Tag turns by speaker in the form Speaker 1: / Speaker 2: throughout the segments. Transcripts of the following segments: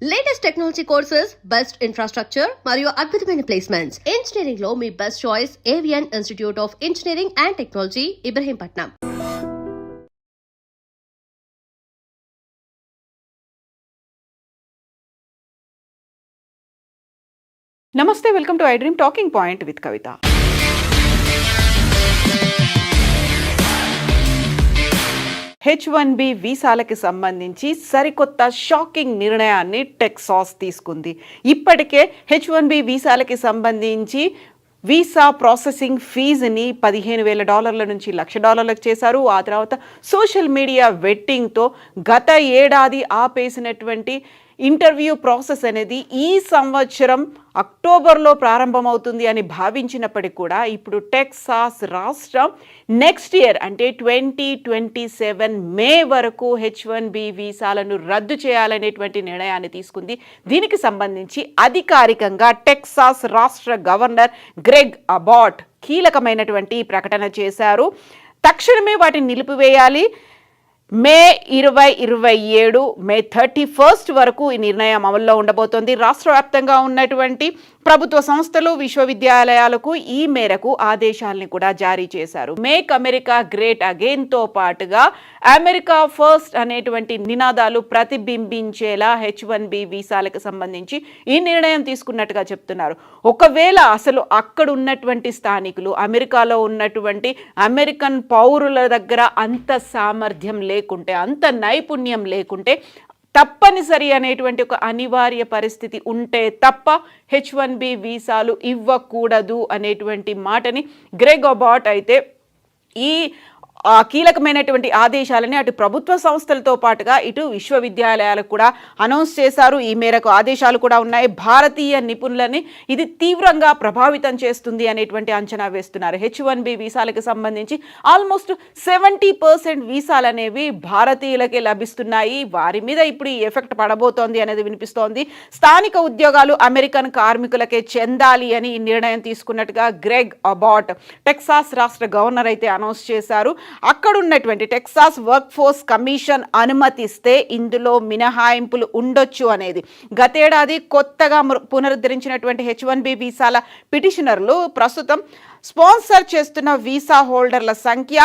Speaker 1: Latest technology courses, best infrastructure మరియు అద్భుతమైన placements. Engineering లో మీ best choice Avian institute of engineering and technology, Ibrahimpatnam.
Speaker 2: నమస్తే, welcome to I dream talking point with Kavitha. H1B వీసాలకి సంబంధించి సరికొత్త షాకింగ్ నిర్ణయాన్ని టెక్సాస్ తీసుకుంది. ఇప్పటికే H1B వీసాలకి సంబంధించి వీసా ప్రాసెసింగ్ ఫీజుని $15,000 నుంచి $1,00,000 చేశారు. ఆ తర్వాత సోషల్ మీడియా వెట్టింగ్తో గత ఏడాది ఆపేసినటువంటి ఇంటర్వ్యూ ప్రాసెస్ అనేది ఈ సంవత్సరం అక్టోబర్లో ప్రారంభమవుతుంది అని భావించినప్పటికీ కూడా ఇప్పుడు టెక్సాస్ రాష్ట్రం నెక్స్ట్ ఇయర్ అంటే 2027 మే వరకు H1B వీసాలను రద్దు చేయాలనేటువంటి నిర్ణయాన్ని తీసుకుంది. దీనికి సంబంధించి అధికారికంగా టెక్సాస్ రాష్ట్ర గవర్నర్ గ్రెగ్ అబాట్ కీలకమైనటువంటి ప్రకటన చేశారు. తక్షణమే వాటిని నిలిపివేయాలి. మే 2027 మే 31 వరకు ఈ నిర్ణయం అమల్లో ఉండబోతోంది. రాష్ట్ర వ్యాప్తంగా ఉన్నటువంటి ప్రభుత్వ సంస్థలు, విశ్వవిద్యాలయాలకు ఈ మేరకు ఆదేశాలని కూడా జారీ చేశారు. మేక్ అమెరికా గ్రేట్ అగైన్తో పాటుగా అమెరికా ఫస్ట్ అనేటువంటి నినాదాలు ప్రతిబింబించేలా H1B వీసాలకు సంబంధించి ఈ నిర్ణయం తీసుకున్నట్టుగా చెప్తున్నారు. ఒకవేళ అసలు అక్కడ ఉన్నటువంటి స్థానికులు, అమెరికాలో ఉన్నటువంటి అమెరికన్ పౌరుల దగ్గర అంత సామర్థ్యం లేకుంటే, అంత నైపుణ్యం లేకుంటే, తప్పనిసరి అనేటువంటి ఒక అనివార్య పరిస్థితి ఉంటే తప్ప H1B వీసాలు ఇవ్వకూడదు అనేటువంటి మాటని గ్రెగ్ అబాట్ అయితే ఈ కీలకమైనటువంటి ఆదేశాలని అటు ప్రభుత్వ సంస్థలతో పాటుగా ఇటు విశ్వవిద్యాలయాలకు కూడా అనౌన్స్ చేశారు. ఈ మేరకు ఆదేశాలు కూడా ఉన్నాయి. భారతీయ నిపుణులని ఇది తీవ్రంగా ప్రభావితం చేస్తుంది అనేటువంటి అంచనా వేస్తున్నారు. H1B వీసాలకు సంబంధించి ఆల్మోస్ట్ 70% వీసాలు అనేవి భారతీయులకే లభిస్తున్నాయి. వారి మీద ఇప్పుడు ఈ ఎఫెక్ట్ పడబోతోంది అనేది వినిపిస్తోంది. స్థానిక ఉద్యోగాలు అమెరికన్ కార్మికులకే చెందాలి అని ఈ నిర్ణయం తీసుకున్నట్టుగా గ్రెగ్ అబాట్ టెక్సాస్ రాష్ట్ర గవర్నర్ అయితే అనౌన్స్ చేశారు. అక్కడ ఉన్నటువంటి టెక్సాస్ వర్క్ ఫోర్స్ కమిషన్ అనుమతిస్తే ఇందులో మినహాయింపులు ఉండొచ్చు అనేది. గతేడాది కొత్తగా పునరుద్ధరించినటువంటి H1B వీసాల పిటిషనర్లు ప్రస్తుతం స్పాన్సర్ చేస్తున్న వీసా హోల్డర్ల సంఖ్య,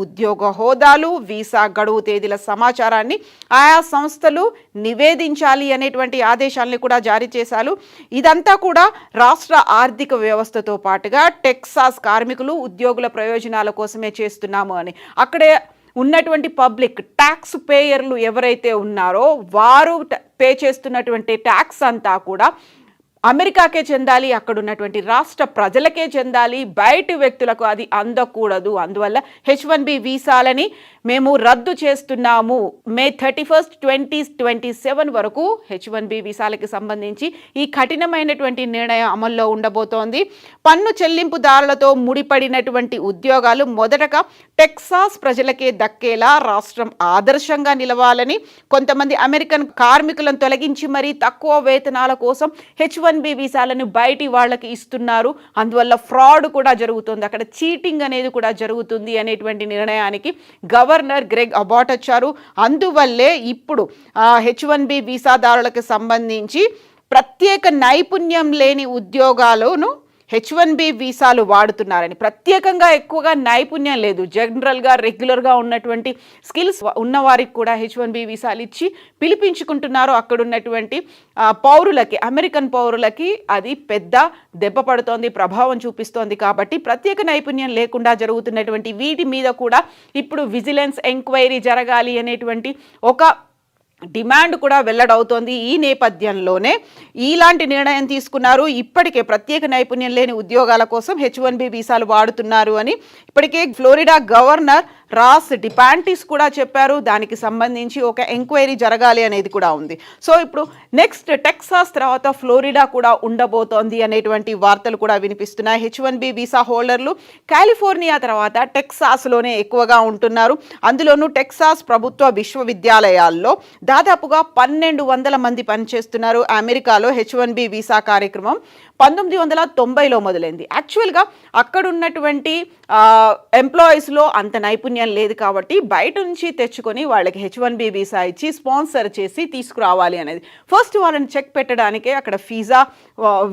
Speaker 2: ఉద్యోగ హోదాలు, వీసా గడువు తేదీల సమాచారాన్ని ఆయా సంస్థలు నివేదించాలి అనేటువంటి ఆదేశాలను కూడా జారీ చేశారు. ఇదంతా కూడా రాష్ట్ర ఆర్థిక వ్యవస్థతో పాటుగా టెక్సాస్ కార్మికులు, ఉద్యోగుల ప్రయోజనాల కోసమే చేస్తున్నాము అని. అక్కడే ఉన్నటువంటి పబ్లిక్ ట్యాక్స్ పేయర్లు ఎవరైతే ఉన్నారో వారు పే చేస్తున్నటువంటి ట్యాక్స్ అంతా కూడా అమెరికాకే చెందాలి, అక్కడ ఉన్నటువంటి రాష్ట్ర ప్రజలకే చెందాలి, బయటి వ్యక్తులకు అది అందకూడదు. అందువల్ల H1B వీసాలని మేము రద్దు చేస్తున్నాము. మే 31, 2027 వరకు H1B వీసాలకి సంబంధించి ఈ కఠినమైనటువంటి నిర్ణయం అమల్లో ఉండబోతోంది. పన్ను చెల్లింపుదారులతో ముడిపడినటువంటి ఉద్యోగాలు మొదటగా టెక్సాస్ ప్రజలకే దక్కేలా రాష్ట్రం ఆదర్శంగా నిలవాలని, కొంతమంది అమెరికన్ కార్మికులను తొలగించి మరీ తక్కువ వేతనాల కోసం H1B వీసాలను బయటి వాళ్ళకి ఇస్తున్నారు. అందువల్ల ఫ్రాడ్ కూడా జరుగుతుంది, అక్కడ చీటింగ్ అనేది కూడా జరుగుతుంది అనేటువంటి నిర్ణయానికి గవర్నర్ గ్రెగ్ అబాట్ వచ్చారు. అందువల్లే ఇప్పుడు H1B వీసాదారులకు సంబంధించి ప్రత్యేక నైపుణ్యం లేని ఉద్యోగాలను H1B వీసాలు వాడుతున్నారని, ప్రత్యేకంగా ఎక్కువగా నైపుణ్యం లేదు, జనరల్గా రెగ్యులర్గా ఉన్నటువంటి స్కిల్స్ ఉన్నవారికి కూడా H1B వీసాలు ఇచ్చి పిలిపించుకుంటున్నారు. అక్కడ ఉన్నటువంటి పౌరులకి, అమెరికన్ పౌరులకి అది పెద్ద దెబ్బ పడుతోంది, ప్రభావం చూపిస్తోంది. కాబట్టి ప్రత్యేక నైపుణ్యం లేకుండా జరుగుతున్నటువంటి వీటి మీద కూడా ఇప్పుడు విజిలెన్స్ ఎంక్వైరీ జరగాలి అనేటువంటి ఒక డిమాండ్ కూడా వెల్లడవుతోంది. ఈ నేపథ్యంలోనే ఇలాంటి నిర్ణయం తీసుకున్నారు. ఇప్పటికే ప్రత్యేక నైపుణ్యం లేని ఉద్యోగాల కోసం H1B వీసాలు వాడుతున్నారు అని ఇప్పటికే ఫ్లోరిడా గవర్నర్ రాస్ డిపాంటిస్ కూడా చెప్పారు. దానికి సంబంధించి ఒక ఎంక్వైరీ జరగాలి అనేది కూడా ఉంది. సో ఇప్పుడు నెక్స్ట్ టెక్సాస్ తర్వాత ఫ్లోరిడా కూడా ఉండబోతోంది అనేటువంటి వార్తలు కూడా వినిపిస్తున్నాయి. H1B వీసా హోల్డర్లు కాలిఫోర్నియా తర్వాత టెక్సాస్లోనే ఎక్కువగా ఉంటున్నారు. అందులోనూ టెక్సాస్ ప్రభుత్వ విశ్వవిద్యాలయాల్లో దాదాపుగా 1,200 మంది పనిచేస్తున్నారు. అమెరికాలో H1B వీసా కార్యక్రమం 1990లో మొదలైంది. యాక్చువల్గా అక్కడ ఉన్నటువంటి ఎంప్లాయీస్లో అంత నైపుణ్యం నైపుణ్యం లేదు కాబట్టి బయట నుంచి తెచ్చుకొని వాళ్ళకి H1B వీసా ఇచ్చి స్పాన్సర్ చేసి తీసుకురావాలి అనేది. ఫస్ట్ వాళ్ళని చెక్ పెట్టడానికే అక్కడ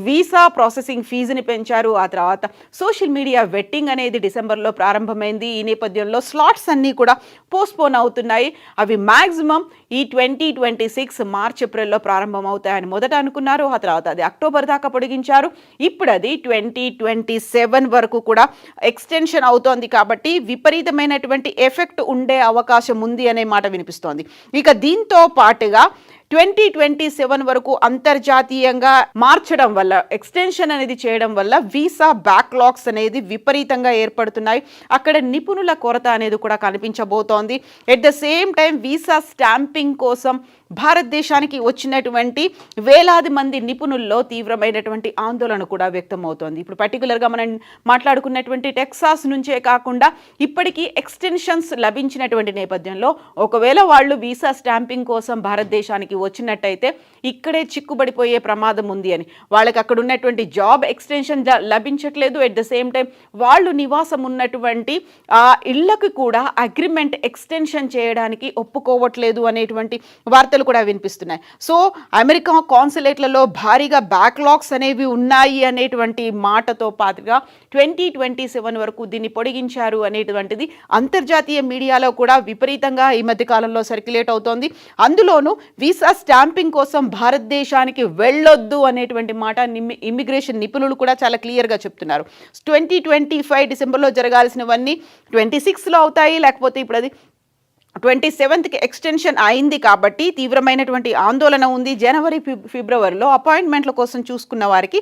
Speaker 2: వీసా ప్రాసెసింగ్ ఫీజుని పెంచారు. ఆ తర్వాత సోషల్ మీడియా వెట్టింగ్ అనేది డిసెంబర్లో ప్రారంభమైంది. ఈ నేపథ్యంలో స్లాట్స్ అన్నీ కూడా పోస్ట్పోన్ అవుతున్నాయి. అవి మ్యాక్సిమం ఈ 2026 మార్చ్ ఏప్రిల్లో ప్రారంభం అవుతాయని మొదట అనుకున్నారు. ఆ తర్వాత అది అక్టోబర్ దాకా పొడిగించారు. ఇప్పుడు అది 2027 వరకు కూడా ఎక్స్టెన్షన్ అవుతోంది. కాబట్టి విపరీతమైనటువంటి ఎఫెక్ట్ ఉండే అవకాశం ఉంది అనే మాట వినిపిస్తోంది. ఇక దీంతో పాటుగా 2027 వరకు అంతర్జాతీయంగా మార్చడం వల్ల, ఎక్స్టెన్షన్ అనేది చేయడం వల్ల వీసా బ్యాక్లాగ్స్ అనేది విపరీతంగా ఏర్పడుతున్నాయి. అక్కడ నిపుణుల కొరత అనేది కూడా కనిపించబోతోంది. At the same time visa stamping కోసం భారతదేశానికి వచ్చినటువంటి వేలాది మంది నిపుణుల్లో తీవ్రమైనటువంటి ఆందోళన కూడా వ్యక్తమవుతోంది. ఇప్పుడు పర్టికులర్గా మనం మాట్లాడుకున్నటువంటి టెక్సాస్ నుంచే కాకుండా ఇప్పటికీ ఎక్స్టెన్షన్స్ లభించినటువంటి నేపథ్యంలో ఒకవేళ వాళ్ళు వీసా స్టాంపింగ్ కోసం భారతదేశానికి వచ్చినట్టయితే ఇక్కడే చిక్కుబడిపోయే ప్రమాదం ఉంది అని. వాళ్ళకి అక్కడ ఉన్నటువంటి జాబ్ ఎక్స్టెన్షన్ లభించట్లేదు. ఎట్ ద సేమ్ టైం వాళ్ళు నివాసం ఉన్నటువంటి ఇళ్లకు కూడా అగ్రిమెంట్ ఎక్స్టెన్షన్ చేయడానికి ఒప్పుకోవట్లేదు అనేటువంటి వార్తలు కూడా వినిపిస్తున్నాయి. సో అమెరికా కాన్సులేట్లలో భారీగా బ్యాక్లాగ్స్ అనేవి ఉన్నాయి అనేటువంటి మాటతో పాటుగా 2027 వరకు దీన్ని పొడిగించారు అనేటువంటిది అంతర్జాతీయ మీడియాలో కూడా విపరీతంగా ఈ మధ్య కాలంలో సర్క్యులేట్ అవుతోంది. అందులోనూ వీసా స్టాంపింగ్ కోసం భారతదేశానికి వెళ్ళొద్దు అనేటువంటి మాట ఇమ్మిగ్రేషన్ నిపుణులు కూడా చాలా క్లియర్గా చెప్తున్నారు. 2025 డిసెంబర్లో జరగాల్సినవన్నీ 26లో అవుతాయి, లేకపోతే ఇప్పుడు అది 27కి ఎక్స్టెన్షన్ అయింది. కాబట్టి తీవ్రమైనటువంటి ఆందోళన ఉంది. జనవరి ఫిబ్రవరిలో అపాయింట్మెంట్ల కోసం చూసుకున్న వారికి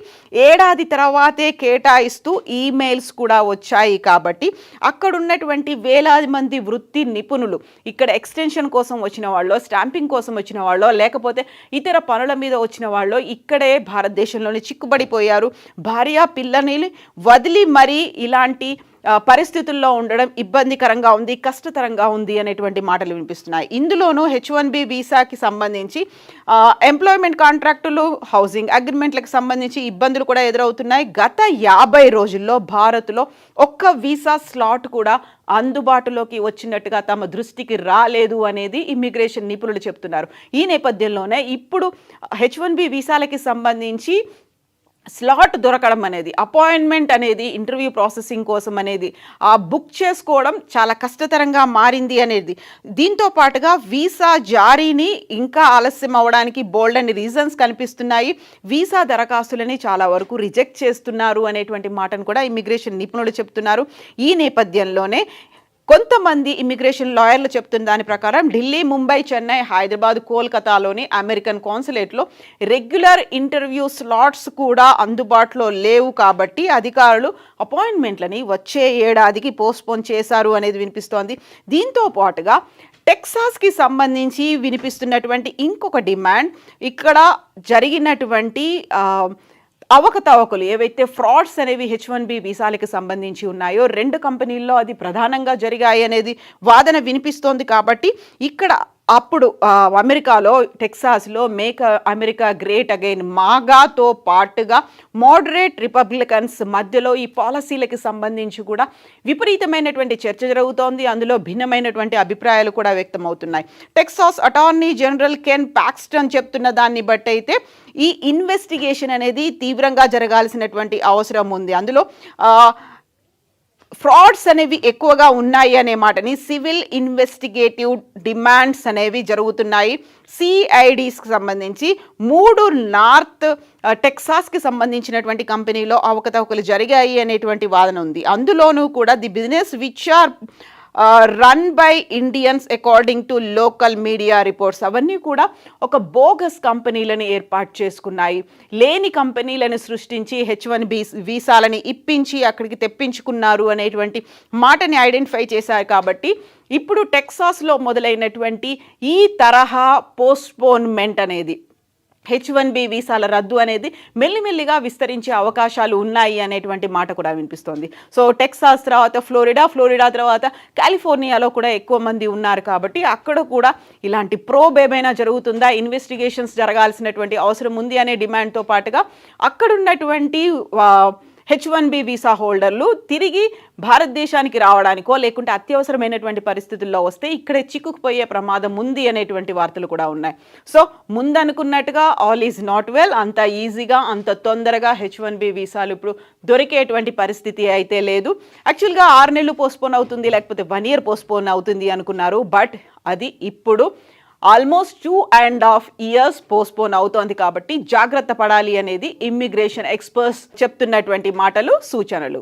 Speaker 2: ఏడాది తర్వాతే కేటాయిస్తూ ఈమెయిల్స్ కూడా వచ్చాయి. కాబట్టి అక్కడ ఉన్నటువంటి వేలాది మంది వృత్తి నిపుణులు ఇక్కడ ఎక్స్టెన్షన్ కోసం వచ్చిన వాళ్ళు, స్టాంపింగ్ కోసం వచ్చిన వాళ్ళు, లేకపోతే ఇతర పనుల మీద వచ్చిన వాళ్ళు ఇక్కడే భారతదేశంలోనే చిక్కుబడిపోయారు. భార్య పిల్లని వదిలి మరీ ఇలాంటి పరిస్థితుల్లో ఉండడం ఇబ్బందికరంగా ఉంది, కష్టతరంగా ఉంది అనేటువంటి మాటలు వినిపిస్తున్నాయి. ఇందులోనూ H1B వీసాకి సంబంధించి ఎంప్లాయ్మెంట్ కాంట్రాక్టులు, హౌసింగ్ అగ్రిమెంట్లకు సంబంధించి ఇబ్బందులు కూడా ఎదురవుతున్నాయి. గత 50 రోజుల్లో భారత్లో ఒక్క వీసా స్లాట్ కూడా అందుబాటులోకి వచ్చినట్టుగా తమ దృష్టికి రాలేదు అనేది ఇమ్మిగ్రేషన్ నిపుణులు చెప్తున్నారు. ఈ నేపథ్యంలోనే ఇప్పుడు H1B వీసాలకి సంబంధించి స్లాట్ దొరకడం అనేది, అపాయింట్మెంట్ అనేది, ఇంటర్వ్యూ ప్రాసెసింగ్ కోసం అనేది బుక్ చేసుకోవడం చాలా కష్టతరంగా మారింది అనేది. దీంతో పాటుగా వీసా జారీని ఇంకా ఆలస్యం అవ్వడానికి బోల్డ్ అని రీజన్స్ కనిపిస్తున్నాయి. వీసా దరఖాస్తులని చాలా వరకు రిజెక్ట్ చేస్తున్నారు అనేటువంటి మాటను కూడా ఇమ్మిగ్రేషన్ నిపుణులు చెప్తున్నారు. ఈ నేపథ్యంలోనే కొంతమంది ఇమిగ్రేషన్ లాయర్లు చెప్తున్న దాని ప్రకారం ఢిల్లీ, ముంబై, చెన్నై, హైదరాబాద్, కోల్కతాలోని అమెరికన్ కాన్సులేట్లో రెగ్యులర్ ఇంటర్వ్యూ స్లాట్స్ కూడా అందుబాటులో లేవు. కాబట్టి అధికారులు అపాయింట్మెంట్లని వచ్చే ఏడాదికి పోస్ట్పోన్ చేశారు అనేది వినిపిస్తోంది. దీంతో పాటుగా టెక్సాస్కి సంబంధించి వినిపిస్తున్నటువంటి ఇంకొక డిమాండ్, ఇక్కడ జరిగినటువంటి అవకతవకలు ఏవైతే ఫ్రాడ్స్ అనేవి H1B వీసాలకు సంబంధించి ఉన్నాయో 2 కంపెనీల్లో అది ప్రధానంగా జరిగాయి అనేది వాదన వినిపిస్తోంది. కాబట్టి ఇక్కడ అప్పుడు అమెరికాలో టెక్సాస్లో మేక్ అమెరికా గ్రేట్ అగైన్ మాగాతో పాటుగా మోడరేట్ రిపబ్లికన్స్ మధ్యలో ఈ పాలసీలకు సంబంధించి కూడా విపరీతమైనటువంటి చర్చ జరుగుతోంది. అందులో భిన్నమైనటువంటి అభిప్రాయాలు కూడా వ్యక్తమవుతున్నాయి. టెక్సాస్ అటార్నీ జనరల్ కెన్ పాక్స్టన్ చెప్తున్న దాన్ని బట్టి అయితే ఈ ఇన్వెస్టిగేషన్ అనేది తీవ్రంగా జరగాల్సినటువంటి అవసరం ఉంది. అందులో ఫ్రాడ్స్ అనేవి ఎక్కువగా ఉన్నాయి అనే మాటని, సివిల్ ఇన్వెస్టిగేటివ్ డిమాండ్స్ అనేవి జరుగుతున్నాయి. సిఐడిస్కి సంబంధించి 3 నార్త్ టెక్సాస్కి సంబంధించినటువంటి కంపెనీలో అవకతవకలు జరిగాయి అనేటువంటి వాదన ఉంది. అందులోనూ కూడా the business which are run by Indians according to local media reports అవన్నీ కూడా ఒక బోగస్ కంపెనీలను ఏర్పాటు చేసుకున్నాయి. లేని కంపెనీలను సృష్టించి H1B వీసాలని ఇప్పించి అక్కడికి తెప్పించుకున్నారు అనేటువంటి మాటని ఐడెంటిఫై చేశారు. కాబట్టి ఇప్పుడు టెక్సాస్లో మొదలైనటువంటి ఈ తరహా పోస్ట్పోన్మెంట్ అనేది, H1B వీసాల రద్దు అనేది మెల్లిమెల్లిగా విస్తరించే అవకాశాలు ఉన్నాయి అనేటువంటి మాట కూడా వినిపిస్తోంది. సో టెక్సాస్ తర్వాత ఫ్లోరిడా తర్వాత కాలిఫోర్నియాలో కూడా ఎక్కువ మంది ఉన్నారు. కాబట్టి అక్కడ కూడా ఇలాంటి ప్రోబ్ ఏమైనా జరుగుతుందా, ఇన్వెస్టిగేషన్స్ జరగాల్సినటువంటి అవసరం ఉంది అనే డిమాండ్తో పాటుగా అక్కడ ఉన్నటువంటి H1B వీసా హోల్డర్లు తిరిగి భారతదేశానికి రావడానికో లేకుంటే అత్యవసరమైనటువంటి పరిస్థితుల్లో వస్తే ఇక్కడే చిక్కుకుపోయే ప్రమాదం ఉంది అనేటువంటి వార్తలు కూడా ఉన్నాయి. సో ముందనుకున్నట్టుగా ఆల్ ఈజ్ నాట్ వెల్, అంత ఈజీగా అంత తొందరగా H1B వీసాలు ఇప్పుడు దొరికేటువంటి పరిస్థితి అయితే లేదు. యాక్చువల్గా 6 నెలలు పోస్ట్పోన్ అవుతుంది, లేకపోతే 1 year పోస్ట్పోన్ అవుతుంది అనుకున్నారు. బట్ అది ఇప్పుడు ఆల్మోస్ట్ 2.5 years పోస్ట్పోన్ అవుతోంది. కాబట్టి జాగ్రత్త పడాలి అనేది ఇమ్మిగ్రేషన్ ఎక్స్పర్ట్స్ చెప్తున్నటువంటి మాటలు, సూచనలు.